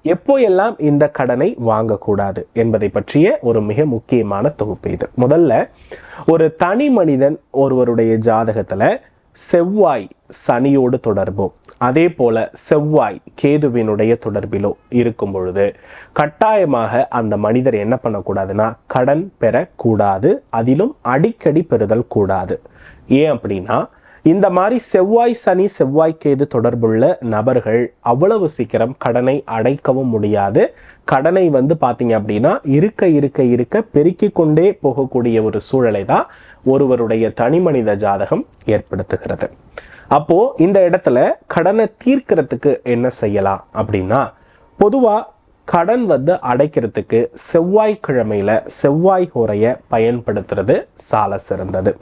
எப்போ எல்லாம் இந்த கடனை வாங்கக்கூடாது என்பதை பற்றிய ஒரு மிக முக்கியமான தொகுப்பு இது. முதல்ல, ஒரு தனி மனிதன் ஒருவருடைய ஜாதகத்துல செவ்வாய் சனியோடு தொடர்போ, அதே போல செவ்வாய் கேதுவினுடைய தொடர்பிலோ இருக்கும் பொழுது கட்டாயமாக அந்த மனிதர் என்ன பண்ணக்கூடாதுன்னா கடன் பெறக்கூடாது, அதிலும் அடிக்கடி பெறுதல் கூடாது. ஏன் அப்படின்னா, இந்த மாதிரி செவ்வாய் சனி செவ்வாய் கேது தொடர்புள்ள நபர்கள் அவ்வளவு சீக்கிரம் கடனை அடைக்கவும் முடியாது. கடனை பார்த்தீங்க அப்படின்னா இருக்க இருக்க இருக்க பெருக்கிக் கொண்டே போகக்கூடிய ஒரு சூழலை தான் ஒருவருடைய தனி மனித ஜாதகம் ஏற்படுத்துகிறது. அப்போ இந்த இடத்துல கடனை தீர்க்கிறதுக்கு என்ன செய்யலாம் அப்படின்னா, பொதுவா கடன் அடைக்கிறதுக்கு செவ்வாய்க்கிழமையில செவ்வாய் ஹோரைய பயன்படுத்துறது சால சிறந்தது.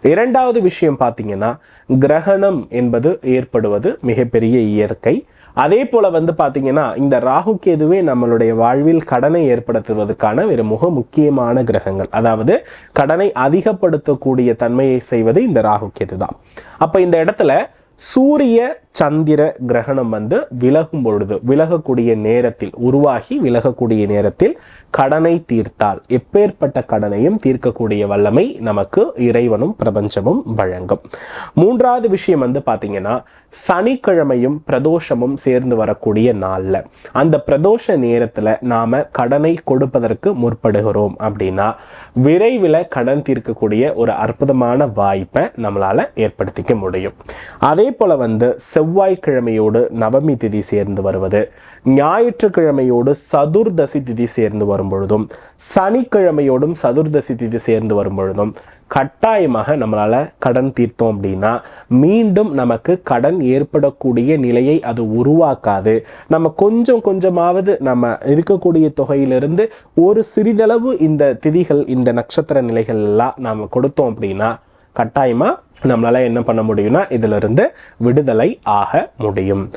இரண்டாவது விஷயம் பார்த்தீங்கன்னா, கிரகணம் என்பது ஏற்படுவது மிகப்பெரிய இயற்கை. அதே போல பார்த்தீங்கன்னா, இந்த ராகு கேதுவே நம்மளுடைய வாழ்வில் கடனை ஏற்படுத்துவதற்கான ஒரு மிக முக்கியமான கிரகங்கள். அதாவது கடனை அதிகப்படுத்தக்கூடிய தன்மையை செய்வது இந்த ராகு கேது தான். அப்ப இந்த இடத்துல சூரிய சந்திர கிரகணம் விலகும் பொழுது, விலகக்கூடிய நேரத்தில் உருவாகி விலகக்கூடிய நேரத்தில் கடனை தீர்த்தால் எப்பேற்பட்ட கடனையும் தீர்க்கக்கூடிய வல்லமை நமக்கு இறைவனும் பிரபஞ்சமும் வழங்கும். மூன்றாவது விஷயம் பார்த்தீங்கன்னா, சனிக்கிழமையும் பிரதோஷமும் சேர்ந்து வரக்கூடிய நாள்ல அந்த பிரதோஷ நேரத்துல நாம கடனை கொடுப்பதற்கு முற்படுகிறோம் அப்படின்னா விரைவில் கடன் தீர்க்கக்கூடிய ஒரு அற்புதமான வாய்ப்பை நம்மளால ஏற்படுத்திக்க முடியும். அதே போல செவ்வாய்க்கிழமையோடு நவமி திதி சேர்ந்து வருவது, ஞாயிற்றுக்கிழமையோடு சதுர்தசி திதி சேர்ந்து வரும் பொழுதும், சனிக்கிழமையோடும் சதுர்தசி திதி சேர்ந்து வரும் பொழுதும் கட்டாயமாக நம்மளால கடன் தீர்த்தோம் அப்படின்னா மீண்டும் நமக்கு கடன் ஏற்படக்கூடிய நிலையை அது உருவாக்காது. நம்ம கொஞ்சம் கொஞ்சமாவது நம்ம இருக்கக்கூடிய தொகையிலிருந்து ஒரு சிறிதளவு இந்த திதிகள், இந்த நட்சத்திர நிலைகள் எல்லாம் நாம கொடுத்தோம் அப்படின்னா கட்டாயமா நம்மளால என்ன பண்ண முடியும்னா இதிலிருந்து விடுதலை ஆக முடியும்.